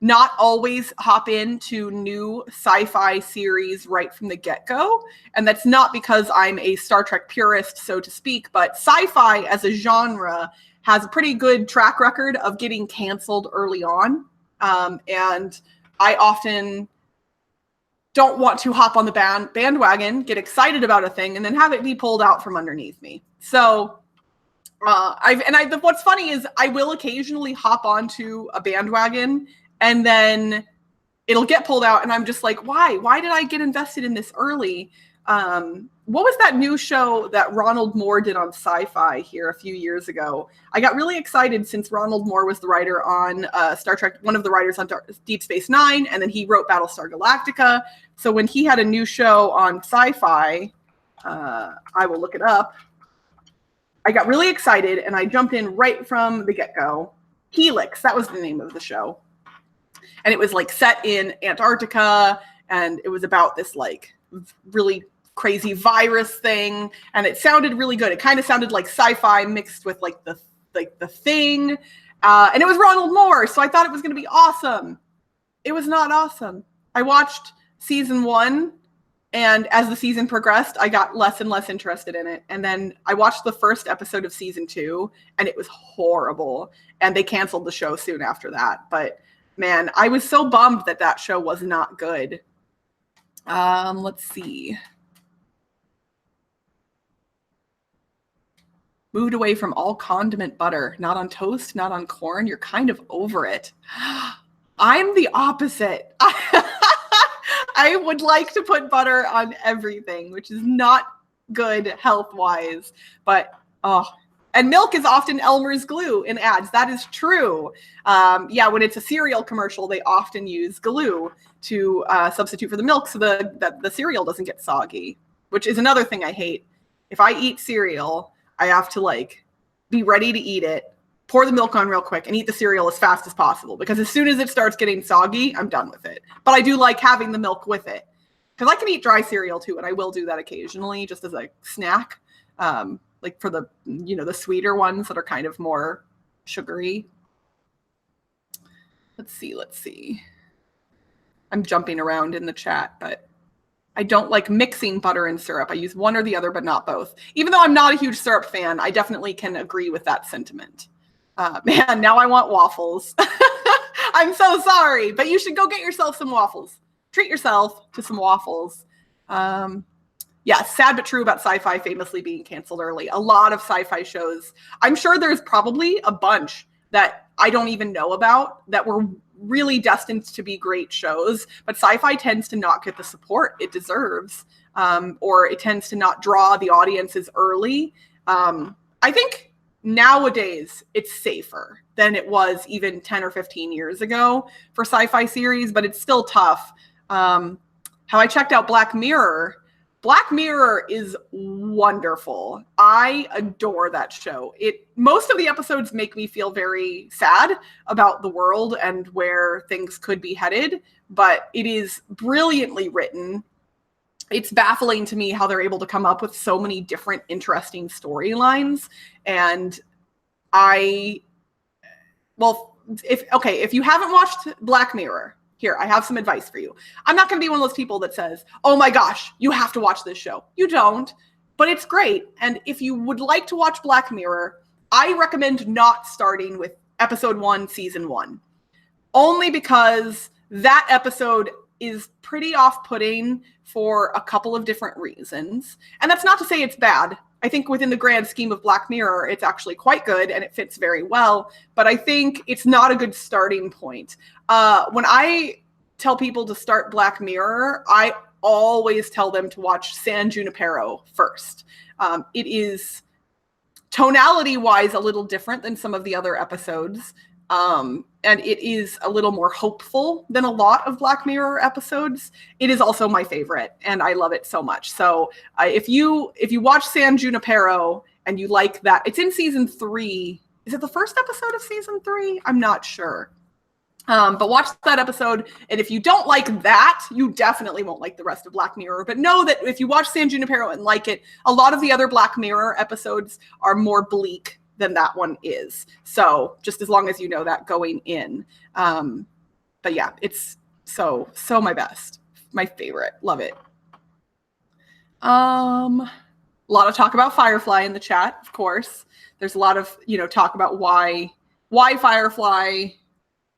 not always hop into new sci-fi series right from the get-go. And that's not because I'm a Star Trek purist, so to speak, but sci-fi as a genre has a pretty good track record of getting canceled early on. And I often don't want to hop on the bandwagon, get excited about a thing, and then have it be pulled out from underneath me. So what's funny is I will occasionally hop onto a bandwagon and then it'll get pulled out and I'm just like, why? Why did I get invested in this early? What was that new show that Ronald Moore did on Sci-Fi here a few years ago? I got really excited since Ronald Moore was the writer on Star Trek, one of the writers on Deep Space Nine, and then he wrote Battlestar Galactica. So when he had a new show on Sci-Fi, I will look it up. I got really excited and I jumped in right from the get-go. Helix, that was the name of the show. And it was like set in Antarctica, and it was about this like really crazy virus thing, and it sounded really good. It kind of sounded like sci-fi mixed with like the Thing, and it was Ronald Moore, so I thought it was going to be awesome. It was not awesome. I watched season 1, and as the season progressed, I got less and less interested in it. And then I watched the first episode of season 2, and it was horrible. And they canceled the show soon after that. But man, I was so bummed that show was not good. Let's see. Moved away from all condiment butter. Not on toast, not on corn. You're kind of over it. I'm the opposite. I would like to put butter on everything, which is not good health-wise. But, and milk is often Elmer's glue in ads. That is true. Yeah, when it's a cereal commercial, they often use glue to substitute for the milk so that the cereal doesn't get soggy, which is another thing I hate. If I eat cereal, I have to like be ready to eat it, pour the milk on real quick, and eat the cereal as fast as possible. Because as soon as it starts getting soggy, I'm done with it. But I do like having the milk with it. Because I can eat dry cereal too, and I will do that occasionally just as a snack. Like for the, the sweeter ones that are kind of more sugary. Let's see. I'm jumping around in the chat, but I don't like mixing butter and syrup. I use one or the other, but not both. Even though I'm not a huge syrup fan, I definitely can agree with that sentiment. Man, now I want waffles. I'm so sorry, but you should go get yourself some waffles. Treat yourself to some waffles. Yeah, sad but true about sci-fi famously being canceled early. A lot of sci-fi shows. I'm sure there's probably a bunch that I don't even know about that were really destined to be great shows, but sci-fi tends to not get the support it deserves, or it tends to not draw the audiences early. I think nowadays it's safer than it was even 10 or 15 years ago for sci-fi series, but it's still tough. How I checked out Black Mirror. Black Mirror is wonderful. I adore that show. Most of the episodes make me feel very sad about the world and where things could be headed, but it is brilliantly written. It's baffling to me how they're able to come up with so many different interesting storylines. And if you haven't watched Black Mirror, here, I have some advice for you. I'm not going to be one of those people that says, oh my gosh, you have to watch this show. You don't, but it's great. And if you would like to watch Black Mirror, I recommend not starting with episode 1, season 1, only because that episode is pretty off-putting for a couple of different reasons. And that's not to say it's bad. I think within the grand scheme of Black Mirror, it's actually quite good and it fits very well. But I think it's not a good starting point. When I tell people to start Black Mirror, I always tell them to watch San Junipero first. It is tonality-wise a little different than some of the other episodes. And it is a little more hopeful than a lot of Black Mirror episodes. It is also my favorite, and I love it so much. So if you watch San Junipero and you like that, it's in season 3. Is it the first episode of season 3? I'm not sure. But watch that episode, and if you don't like that, you definitely won't like the rest of Black Mirror. But know that if you watch San Junipero and like it, a lot of the other Black Mirror episodes are more bleak than that one is. So just as long as you know that going in. But yeah, it's so my best. My favorite. Love it. A lot of talk about Firefly in the chat, of course. There's a lot of, talk about why Firefly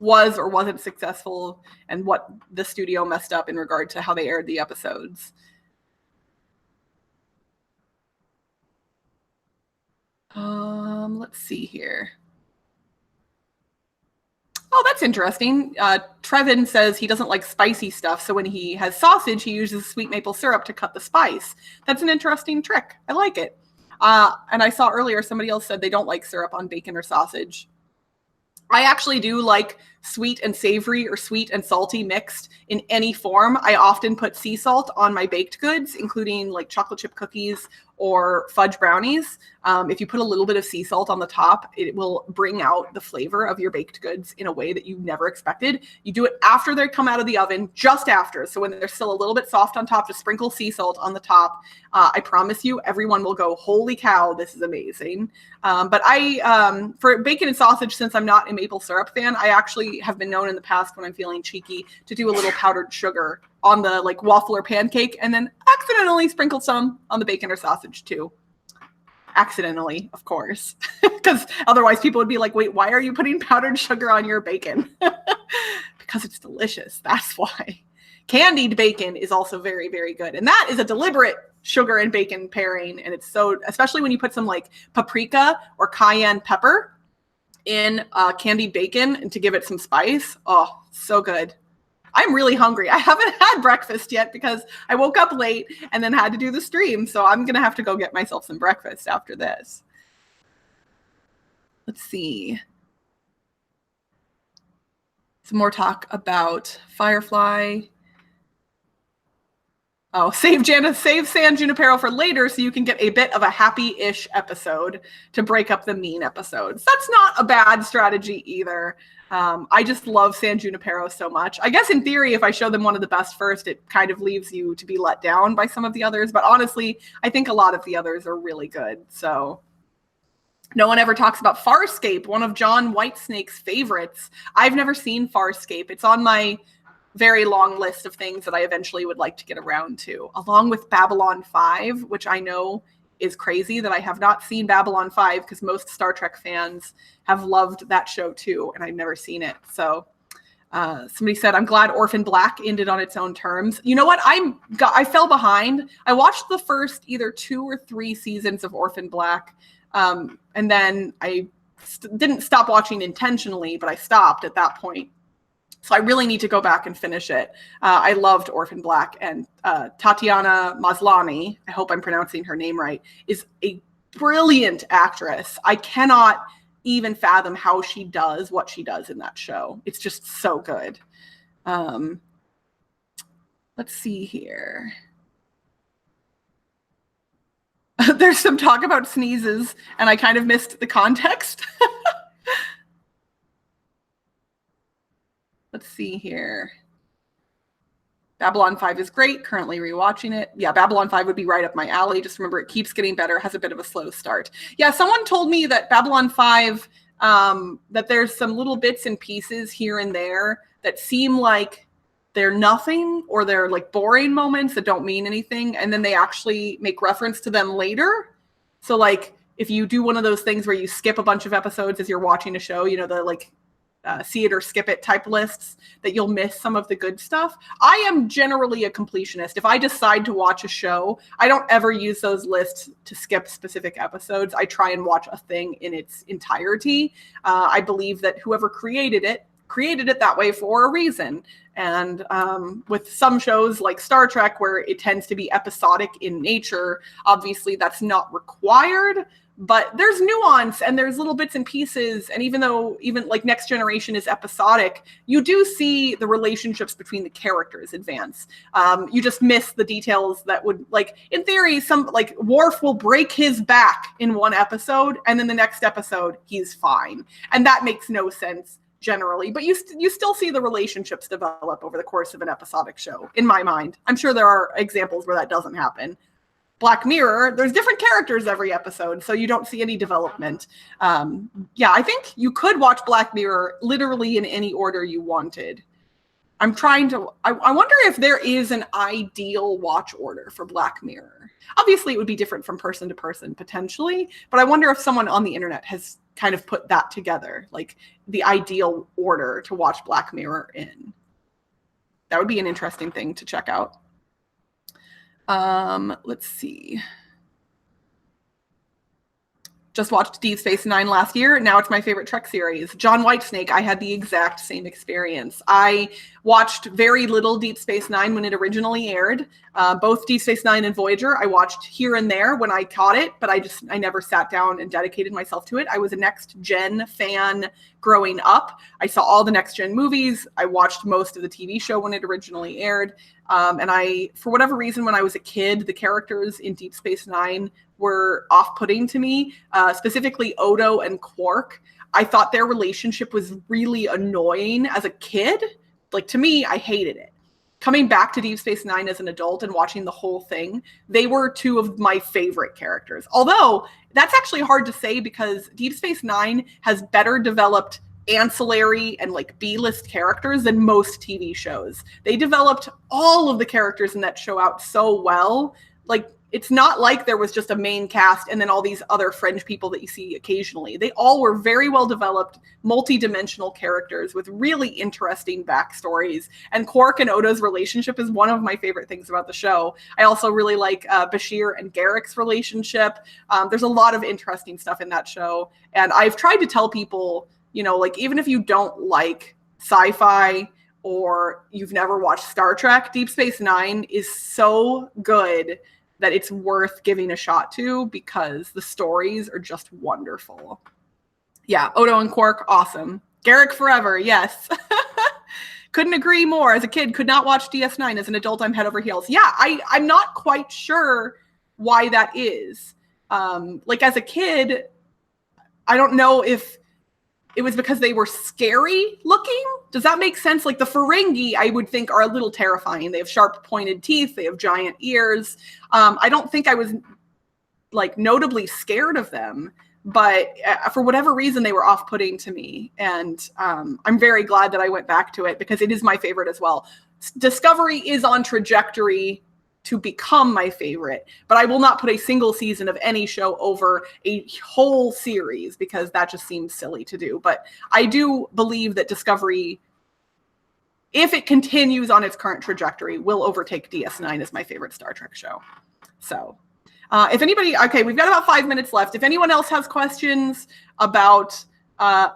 was or wasn't successful and what the studio messed up in regard to how they aired the episodes. Let's see here. Oh, that's interesting. Trevin says he doesn't like spicy stuff, so when he has sausage, he uses sweet maple syrup to cut the spice. That's an interesting trick. I like it. And I saw earlier somebody else said they don't like syrup on bacon or sausage. I actually do like sweet and savory or sweet and salty mixed in any form. I often put sea salt on my baked goods, including like chocolate chip cookies or fudge brownies. If you put a little bit of sea salt on the top, it will bring out the flavor of your baked goods in a way that you never expected. You do it after they come out of the oven, just after. So when they're still a little bit soft on top, just sprinkle sea salt on the top. I promise you, everyone will go, holy cow, this is amazing. But for bacon and sausage, since I'm not a maple syrup fan, I actually have been known in the past when I'm feeling cheeky to do a little powdered sugar on the like waffle or pancake and then accidentally sprinkle some on the bacon or sausage too. Accidentally, of course, because otherwise people would be like, wait, why are you putting powdered sugar on your bacon? Because it's delicious. That's why. Candied bacon is also very, very good. And that is a deliberate sugar and bacon pairing. And it's so, especially when you put some like paprika or cayenne pepper in candied bacon and to give it some spice. Oh, so good. I'm really hungry. I haven't had breakfast yet because I woke up late and then had to do the stream. So I'm going to have to go get myself some breakfast after this. Let's see. Some more talk about Firefly. Oh, save San Junipero for later so you can get a bit of a happy-ish episode to break up the mean episodes. That's not a bad strategy either. I just love San Junipero so much. I guess in theory, if I show them one of the best first, it kind of leaves you to be let down by some of the others. But honestly, I think a lot of the others are really good. So no one ever talks about Farscape, one of John Whitesnake's favorites. I've never seen Farscape. It's on my very long list of things that I eventually would like to get around to, along with Babylon 5, which I know is crazy that I have not seen Babylon 5 because most Star Trek fans have loved that show too, and I've never seen it. So somebody said, I'm glad Orphan Black ended on its own terms. You know what? I fell behind. I watched the first either 2 or 3 seasons of Orphan Black, and then I didn't stop watching intentionally, but I stopped at that point. So I really need to go back and finish it. I loved Orphan Black, and Tatiana Maslany, I hope I'm pronouncing her name right, is a brilliant actress. I cannot even fathom how she does what she does in that show. It's just so good. Let's see here. There's some talk about sneezes, and I kind of missed the context. Let's see here. Babylon 5 is great. Currently rewatching it. Yeah, Babylon 5 would be right up my alley. Just remember, it keeps getting better. Has a bit of a slow start. Yeah, someone told me that Babylon 5, that there's some little bits and pieces here and there that seem like they're nothing, or they're like boring moments that don't mean anything, and then they actually make reference to them later. So like if you do one of those things where you skip a bunch of episodes as you're watching a show, you know, the like see it or skip it type lists, that you'll miss some of the good stuff. I am generally a completionist. If I decide to watch a show, I don't ever use those lists to skip specific episodes. I try and watch a thing in its entirety. I believe that whoever created it that way for a reason. And with some shows like Star Trek, where it tends to be episodic in nature, obviously that's not required, but there's nuance and there's little bits and pieces. And even though like Next Generation is episodic, you do see the relationships between the characters advance. You just miss the details that would, like, in theory, some like Worf will break his back in one episode, and then the next episode he's fine. And that makes no sense generally, but you still see the relationships develop over the course of an episodic show, in my mind. I'm sure there are examples where that doesn't happen. Black Mirror, there's different characters every episode, so you don't see any development. Yeah, I think you could watch Black Mirror literally in any order you wanted. I wonder if there is an ideal watch order for Black Mirror. Obviously, it would be different from person to person, potentially, but I wonder if someone on the internet has kind of put that together, like the ideal order to watch Black Mirror in. That would be an interesting thing to check out. Let's see. Just watched Deep Space Nine last year. Now it's my favorite Trek series. John Whitesnake, I had the exact same experience. I watched very little Deep Space Nine when it originally aired. Both Deep Space Nine and Voyager, I watched here and there when I caught it, but I never sat down and dedicated myself to it. I was a Next Gen fan growing up. I saw all the Next Gen movies. I watched most of the TV show when it originally aired. And for whatever reason, when I was a kid, the characters in Deep Space Nine were off-putting to me, specifically Odo and Quark. I thought their relationship was really annoying as a kid. Like, to me, I hated it. Coming back to Deep Space Nine as an adult and watching the whole thing, they were two of my favorite characters. Although, that's actually hard to say because Deep Space Nine has better developed ancillary and like B-list characters than most TV shows. They developed all of the characters in that show out so well. Like, it's not like there was just a main cast and then all these other fringe people that you see occasionally. They all were very well developed, multi-dimensional characters with really interesting backstories. And Quark and Odo's relationship is one of my favorite things about the show. I also really like Bashir and Garrick's relationship. There's a lot of interesting stuff in that show. And I've tried to tell people, you know, like, even if you don't like sci-fi or you've never watched Star Trek, Deep Space Nine is so good that it's worth giving a shot to because the stories are just wonderful. Yeah, Odo and Quark, awesome. Garrick forever, yes. Couldn't agree more. As a kid, could not watch DS9. As an adult, I'm head over heels. Yeah, I'm not quite sure why that is. Like as a kid, I don't know if it was because they were scary looking. Does that make sense? Like the Ferengi, I would think are a little terrifying. They have sharp pointed teeth. They have giant ears. I don't think I was like notably scared of them, but for whatever reason, they were off-putting to me. And I'm very glad that I went back to it because it is my favorite as well. Discovery is on trajectory to become my favorite, but I will not put a single season of any show over a whole series because that just seems silly to do. But I do believe that Discovery, if it continues on its current trajectory, will overtake DS9 as my favorite Star Trek show. So if anybody, okay, we've got about 5 minutes left. If anyone else has questions about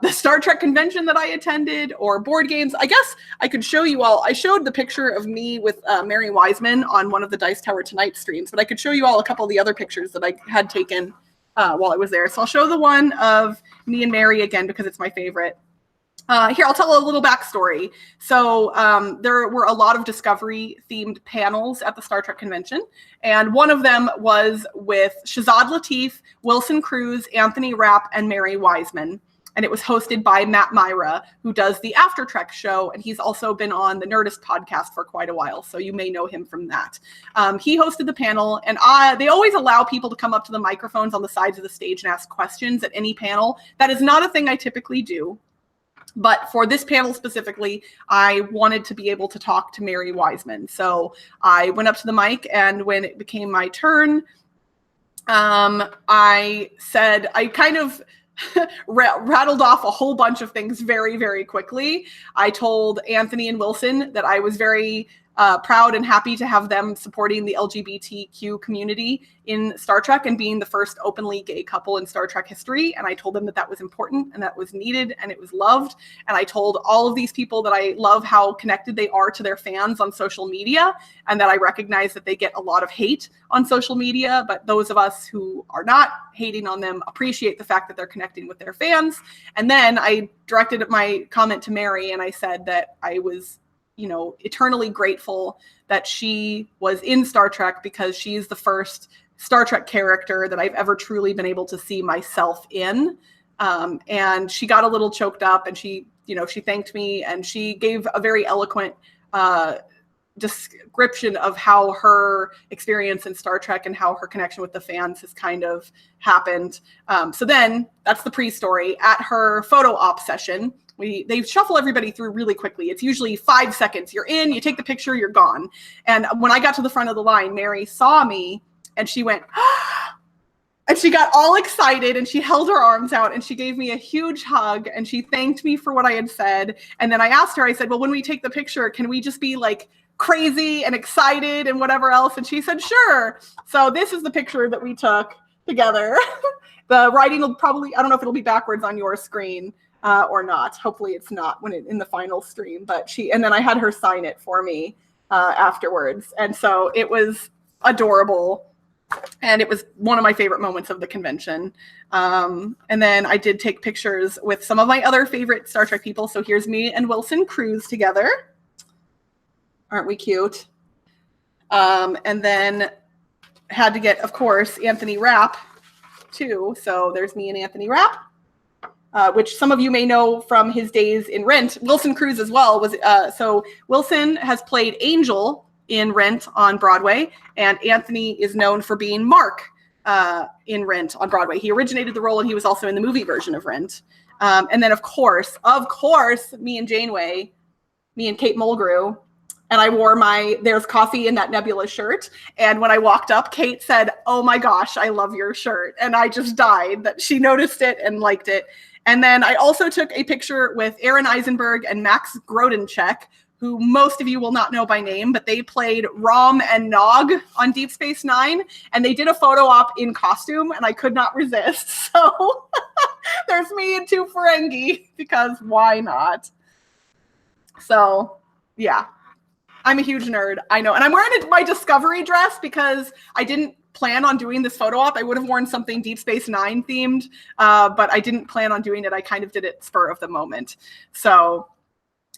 the Star Trek convention that I attended or board games, I guess I could show you all. I showed the picture of me with Mary Wiseman on one of the Dice Tower Tonight streams, but I could show you all a couple of the other pictures that I had taken while I was there. So I'll show the one of me and Mary again because it's my favorite. Here, I'll tell a little backstory. So there were a lot of Discovery-themed panels at the Star Trek convention, and one of them was with Shazad Latif, Wilson Cruz, Anthony Rapp, and Mary Wiseman. And it was hosted by Matt Myra, who does the After Trek show, and he's also been on the Nerdist podcast for quite a while, so you may know him from that. He hosted the panel, and they always allow people to come up to the microphones on the sides of the stage and ask questions at any panel. That is not a thing I typically do. But for this panel specifically, I wanted to be able to talk to Mary Wiseman. So I went up to the mic, and when it became my turn, I said, I kind of rattled off a whole bunch of things very, very quickly. I told Anthony and Wilson that I was very proud and happy to have them supporting the LGBTQ community in Star Trek and being the first openly gay couple in Star Trek history. And I told them that that was important and that was needed and it was loved. And I told all of these people that I love how connected they are to their fans on social media and that I recognize that they get a lot of hate on social media, but those of us who are not hating on them appreciate the fact that they're connecting with their fans. And then I directed my comment to Mary and I said that I was eternally grateful that she was in Star Trek because she's the first Star Trek character that I've ever truly been able to see myself in. And she got a little choked up and she thanked me and she gave a very eloquent description of how her experience in Star Trek and how her connection with the fans has kind of happened. So then that's the pre-story. At her photo op session, they shuffle everybody through really quickly. It's usually 5 seconds. You're in, you take the picture, you're gone. And when I got to the front of the line, Mary saw me and she went, and she got all excited and she held her arms out and she gave me a huge hug and she thanked me for what I had said. And then I asked her, I said, well, when we take the picture, can we just be like crazy and excited and whatever else? And she said, sure. So this is the picture that we took together. The writing will probably, I don't know if it'll be backwards on your screen. Or not. Hopefully it's not in the final stream, but and then I had her sign it for me afterwards. And so it was adorable. And it was one of my favorite moments of the convention. And then I did take pictures with some of my other favorite Star Trek people. So here's me and Wilson Cruz together. Aren't we cute? And then had to get, of course, Anthony Rapp too. So there's me and Anthony Rapp. Which some of you may know from his days in Rent. Wilson Cruz as well was so Wilson has played Angel in Rent on Broadway, and Anthony is known for being Mark in Rent on Broadway. He originated the role, and he was also in the movie version of Rent. And then of course, me and Janeway, me and Kate Mulgrew, and I wore my There's Coffee in That Nebula shirt. And when I walked up, Kate said, "Oh my gosh, I love your shirt." And I just died that she noticed it and liked it. And then I also took a picture with Aaron Eisenberg and Max Grodenchek, who most of you will not know by name, but they played Rom and Nog on Deep Space Nine. And they did a photo op in costume, and I could not resist. So there's me and two Ferengi, because why not? So, yeah. I'm a huge nerd, I know. And I'm wearing my Discovery dress because I didn't plan on doing this photo op. I would have worn something Deep Space Nine themed, but I didn't plan on doing it. I kind of did it spur of the moment. So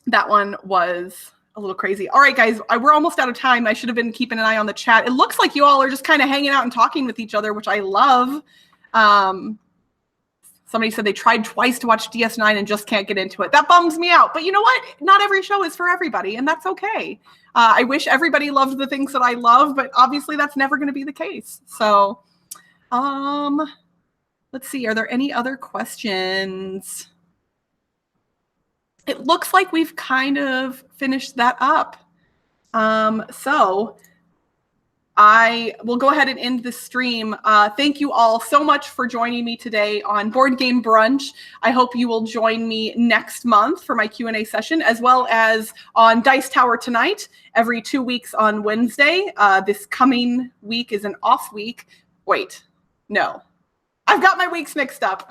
that one was a little crazy. All right, guys, we're almost out of time. I should have been keeping an eye on the chat. It looks like you all are just kind of hanging out and talking with each other, which I love. Somebody said they tried twice to watch DS9 and just can't get into it. That bums me out. But you know what? Not every show is for everybody, and that's okay. I wish everybody loved the things that I love, but obviously that's never going to be the case. So, let's see. Are there any other questions? It looks like we've kind of finished that up. So I will go ahead and end this stream. Thank you all so much for joining me today on Board Game Brunch. I hope you will join me next month for my Q&A session, as well as on Dice Tower tonight, every 2 weeks on Wednesday. This coming week is an off week. Wait, no. I've got my weeks mixed up.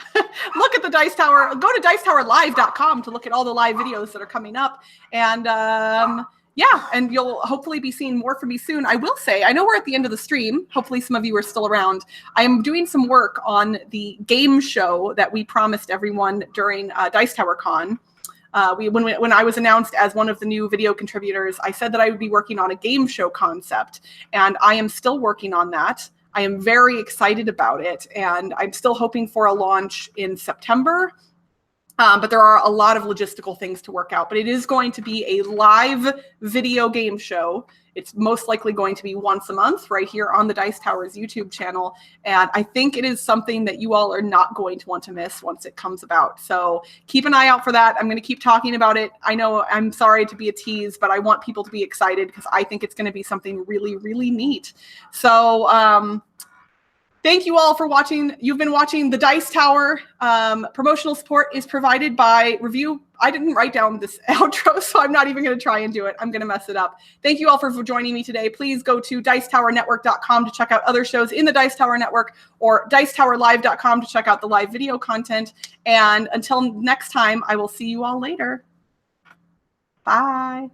Look at the Dice Tower. Go to dicetowerlive.com to look at all the live videos that are coming up. And yeah, and you'll hopefully be seeing more from me soon. I will say, I know we're at the end of the stream. Hopefully some of you are still around. I am doing some work on the game show that we promised everyone during Dice Tower Con. When I was announced as one of the new video contributors, I said that I would be working on a game show concept. And I am still working on that. I am very excited about it, and I'm still hoping for a launch in September. But there are a lot of logistical things to work out. But it is going to be a live video game show. It's most likely going to be once a month right here on the Dice Towers YouTube channel. And I think it is something that you all are not going to want to miss once it comes about. So keep an eye out for that. I'm going to keep talking about it. I know I'm sorry to be a tease, but I want people to be excited because I think it's going to be something really, really neat. So thank you all for watching. You've been watching the Dice Tower. Promotional support is provided by Review. I didn't write down this outro, so I'm not even going to try and do it. I'm going to mess it up. Thank you all for joining me today. Please go to dicetowernetwork.com to check out other shows in the Dice Tower Network, or dicetowerlive.com to check out the live video content. And until next time, I will see you all later. Bye.